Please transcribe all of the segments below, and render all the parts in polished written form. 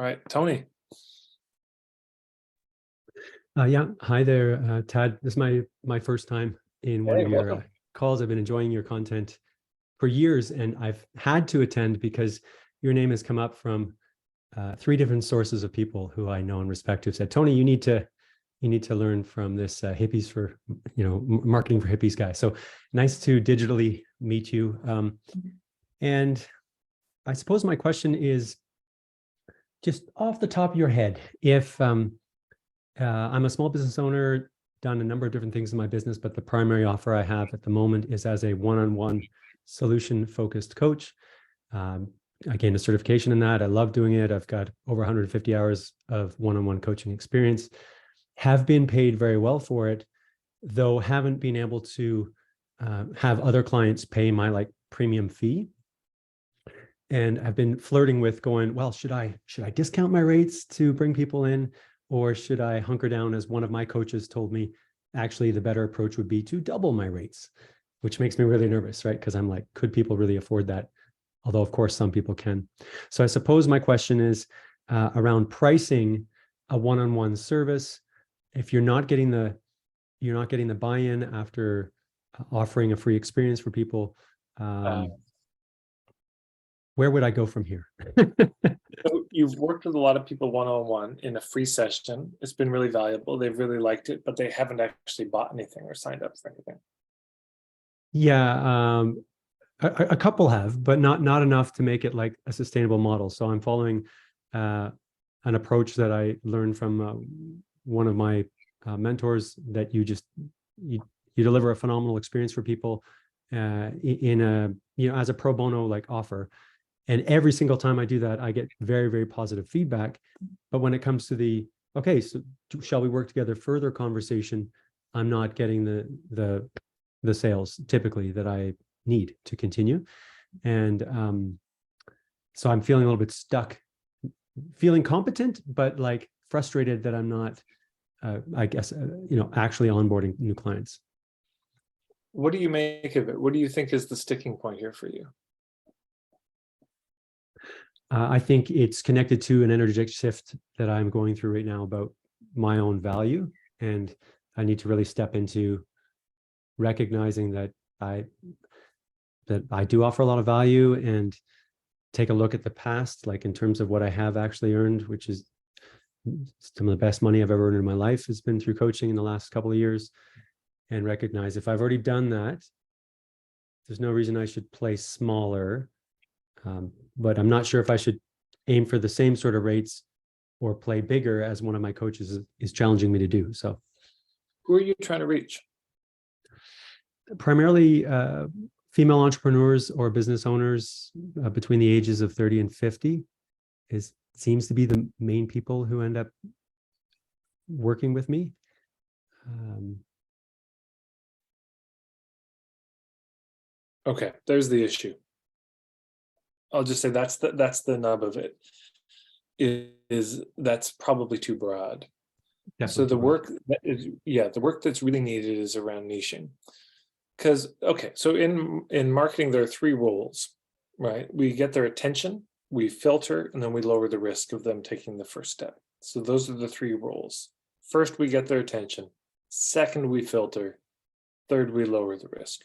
All right, Tony. Yeah, hi there, Tad. This is my first time in one of your calls. I've been enjoying your content for years, and I've had to attend because your name has come up from three different sources of people who I know and respect who've said, Tony, you need to learn from this hippies for, marketing for hippies guy. So nice to digitally meet you. And I suppose my question is just off the top of your head, if I'm a small business owner, done a number of different things in my business, but the primary offer I have at the moment is as a one-on-one solution-focused coach. I gained a certification in that. I love doing it. I've got over 150 hours of one-on-one coaching experience, have been paid very well for it, though haven't been able to have other clients pay my premium fee. And I've been flirting with going, well, should I discount my rates to bring people in? Or should I hunker down, as one of my coaches told me, actually the better approach would be to double my rates, which makes me really nervous, right? Because I'm like, could people really afford that? Although of course some people can. So I suppose my question is around pricing a one-on-one service. If you're not getting the buy-in after offering a free experience for people, where would I go from here? So you've worked with a lot of people one-on-one in a free session. It's been really valuable. They've really liked it, but they haven't actually bought anything or signed up for anything. Yeah, a couple have, but not enough to make it like a sustainable model. So I'm following an approach that I learned from one of my mentors, that you deliver a phenomenal experience for people in a as a pro bono offer. And every single time I do that, I get very, very positive feedback. But when it comes to the, okay, so shall we work together further conversation, I'm not getting the sales typically that I need to continue. And so I'm feeling a little bit stuck, feeling competent, but frustrated that I'm not, I guess, actually onboarding new clients. What do you make of it? What do you think is the sticking point here for you? I think it's connected to an energetic shift that I'm going through right now about my own value. And I need to really step into recognizing that I do offer a lot of value, and take a look at the past, in terms of what I have actually earned, which is some of the best money I've ever earned in my life has been through coaching in the last couple of years, and recognize if I've already done that, there's no reason I should play smaller. But I'm not sure if I should aim for the same sort of rates or play bigger, as one of my coaches is challenging me to do. So who are you trying to reach? Primarily female entrepreneurs or business owners between the ages of 30 and 50 seems to be the main people who end up working with me. Okay, there's the issue. I'll just say that's the nub of it. Is that's probably too broad. Definitely. So the work that's really needed is around niching. Because so in marketing there are three rules, right? We get their attention, we filter, and then we lower the risk of them taking the first step. So those are the three rules. First, we get their attention. Second, we filter. Third, we lower the risk.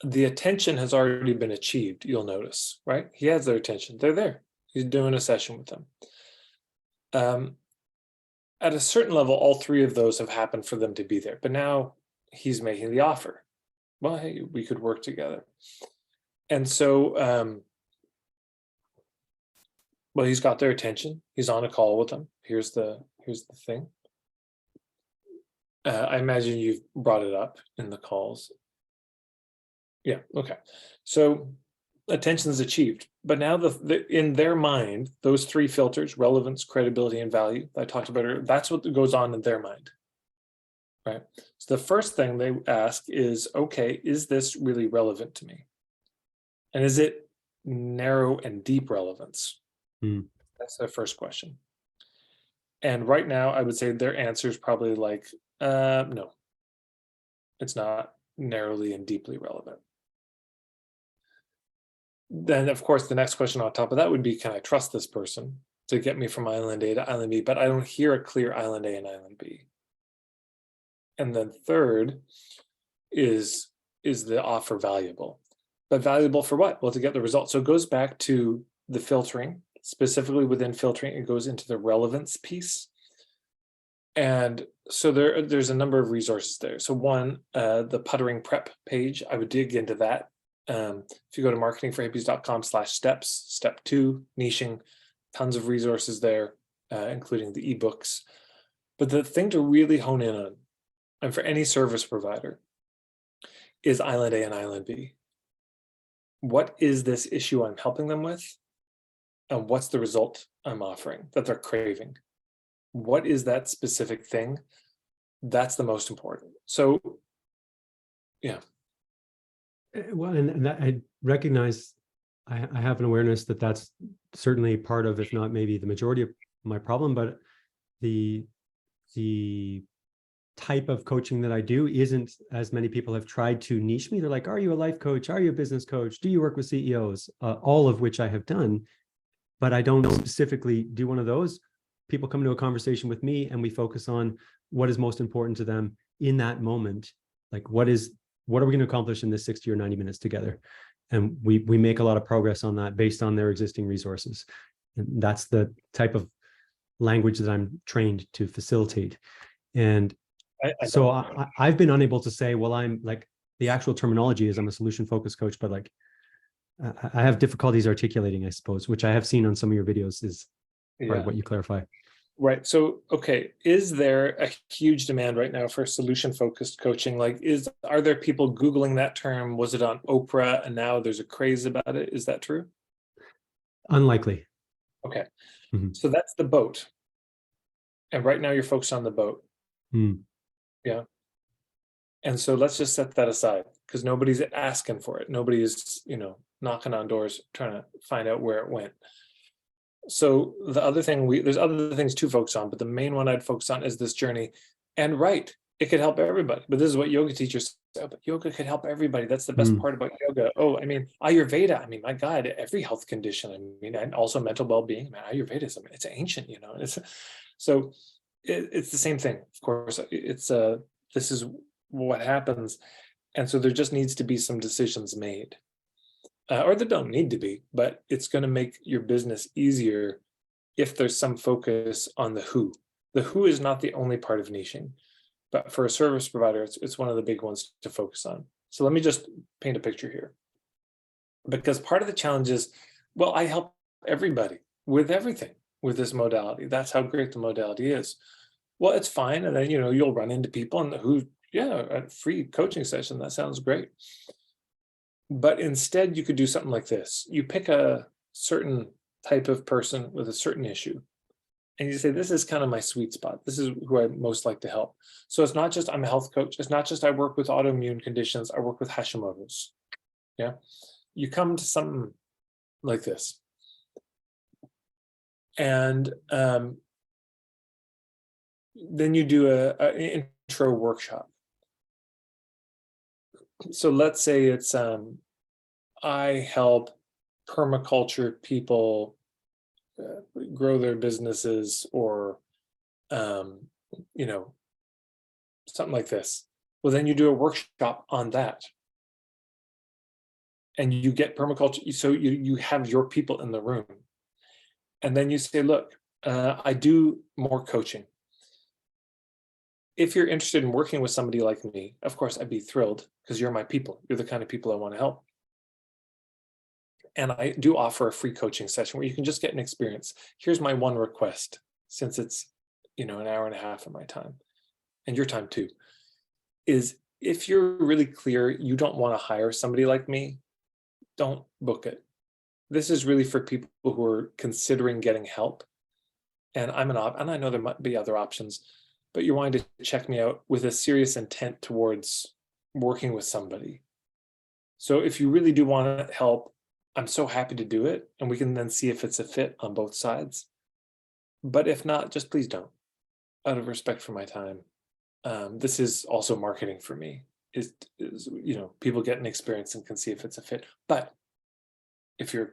The attention has already been achieved, you'll notice, right? He has their attention. They're there. He's doing a session with them. At a certain level, all three of those have happened for them to be there. But now he's making the offer. Well, hey, we could work together. And so, well, he's got their attention. He's on a call with them. Here's the thing. I imagine you've brought it up in the calls. Yeah, okay. So attention is achieved, but now in their mind, those three filters, relevance, credibility, and value, I talked about earlier, that's what goes on in their mind, right? So the first thing they ask is, okay, is this really relevant to me? And is it narrow and deep relevance? That's their first question. And right now, I would say their answer is probably no, it's not narrowly and deeply relevant. then of course the next question on top of that would be, can I trust this person to get me from island A to island B? But I don't hear a clear island A and island B. And then third is the offer valuable? But valuable for what? Well, to get the result. So it goes back to the filtering. Specifically within filtering, it goes into the relevance piece. And so there's a number of resources there. So one, the puttering prep page, I would dig into that. If you go to marketingforhippies.com/steps, step 2, niching, tons of resources there, including the ebooks. But the thing to really hone in on, and for any service provider, is island A and island B. What is this issue I'm helping them with? And what's the result I'm offering that they're craving? What is that specific thing? That's the most important. So, yeah. Well, and that I recognize, I have an awareness that that's certainly part of, if not maybe the majority of my problem, but the type of coaching that I do isn't, as many people have tried to niche me. They're like, are you a life coach? Are you a business coach? Do you work with CEOs? All of which I have done, but I don't specifically do one of those. People come to a conversation with me and we focus on what is most important to them in that moment. Like, what are we going to accomplish in this 60 or 90 minutes together? And we make a lot of progress on that based on their existing resources. And that's the type of language that I'm trained to facilitate. And I've been unable to say, well, I'm like, the actual terminology is I'm a solution focused coach, but like, I have difficulties articulating, I suppose, which I have seen on some of your videos is part of what you clarify. Right. So, okay, is there a huge demand right now for solution focused coaching? Like, are there people Googling that term? Was it on Oprah and now there's a craze about it? Is that true? Unlikely. Okay. So that's the boat. And right now you're focused on the boat. Yeah. And so let's just set that aside, because nobody's asking for it. Nobody is, knocking on doors trying to find out where it went. So the other thing, there's other things to focus on, but the main one I'd focus on is this journey. And right, it could help everybody. But this is what yoga teachers say, but yoga could help everybody. That's the best part about yoga. Oh, I mean, Ayurveda, I mean, my God, every health condition, I mean, and also mental well-being, man, Ayurveda is, it's ancient, it's the same thing. Of course, this is what happens. And so there just needs to be some decisions made. Or there don't need to be, but it's going to make your business easier if there's some focus on the who. The who is not the only part of niching, but for a service provider, it's one of the big ones to focus on. So let me just paint a picture here. Because part of the challenge is, well, I help everybody with everything with this modality. That's how great the modality is. Well, it's fine. And then, you'll run into people and a free coaching session. That sounds great. But instead, you could do something like this. You pick a certain type of person with a certain issue, and you say, this is kind of my sweet spot. This is who I most like to help. So it's not just I'm a health coach. It's not just I work with autoimmune conditions. I work with Hashimoto's. Yeah. You come to something like this. And then you do an intro workshop. So let's say it's I help permaculture people grow their businesses, or something like this. Well, then you do a workshop on that, and you get permaculture. So you have your people in the room, and then you say, look, I do more coaching. If you're interested in working with somebody like me, of course, I'd be thrilled, because you're my people. You're the kind of people I want to help. And I do offer a free coaching session where you can just get an experience. Here's my one request, since it's, an hour and a half of my time, and your time too, is if you're really clear you don't want to hire somebody like me, don't book it. This is really for people who are considering getting help. And and I know there might be other options, but you're wanting to check me out with a serious intent towards working with somebody. So if you really do want to help, I'm so happy to do it, and we can then see if it's a fit on both sides. But if not, just please don't, out of respect for my time. This is also marketing for me, is people get an experience and can see if it's a fit. But if you're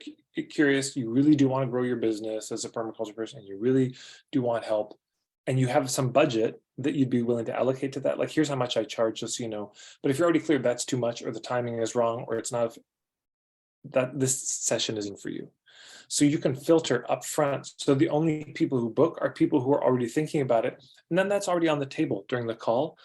curious, you really do want to grow your business as a permaculture person, and you really do want help, and you have some budget that you'd be willing to allocate to that, like, here's how much I charge, just so you know. But if you're already clear that's too much, or the timing is wrong, or it's not, that this session isn't for you. So you can filter up front. So the only people who book are people who are already thinking about it. And then that's already on the table during the call.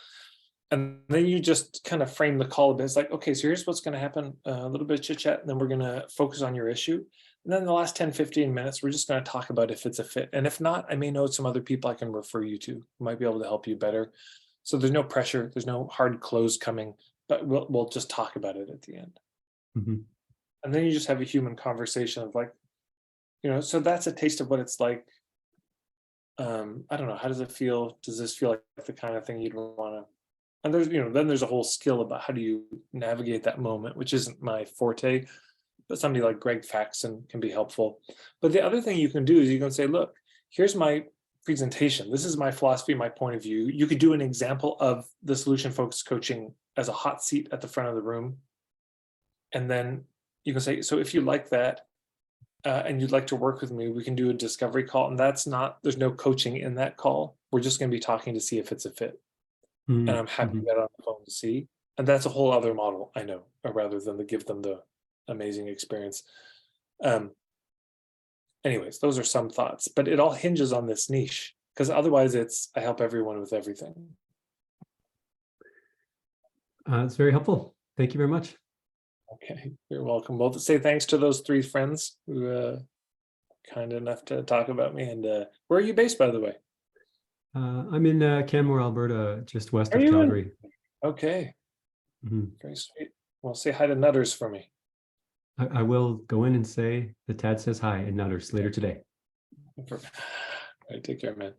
And then you just kind of frame the call a bit. It's like, okay, so here's what's going to happen, a little bit of chit chat, and then we're going to focus on your issue. And then the last 10, 15 minutes, we're just going to talk about if it's a fit. And if not, I may know some other people I can refer you to who might be able to help you better. So there's no pressure. There's no hard close coming, but we'll just talk about it at the end. Mm-hmm. And then you just have a human conversation of like, so that's a taste of what it's like. I don't know. How does it feel? Does this feel like the kind of thing you'd want to? And there's, then there's a whole skill about how do you navigate that moment, which isn't my forte, but somebody like Greg Faxon can be helpful. But the other thing you can do is you can say, look, here's my presentation. This is my philosophy, my point of view. You could do an example of the solution focused coaching as a hot seat at the front of the room. And then you can say, so if you like that, and you'd like to work with me, we can do a discovery call. And there's no coaching in that call. We're just going to be talking to see if it's a fit. Mm-hmm. And I'm happy to get on the phone to see. And that's a whole other model, I know, rather than to give them the amazing experience. Anyways, those are some thoughts, but it all hinges on this niche, because otherwise I help everyone with everything. It's very helpful. Thank you very much. Okay, you're welcome. Well, to say thanks to those three friends who kind enough to talk about me. And where are you based, by the way? I'm in Canmore, Alberta, just west Are of you Calgary. Okay. Mm-hmm. Very sweet. Well, say hi to Nutters for me. I will go in and say that Tad says hi and Nutters later today. All right, take care, man.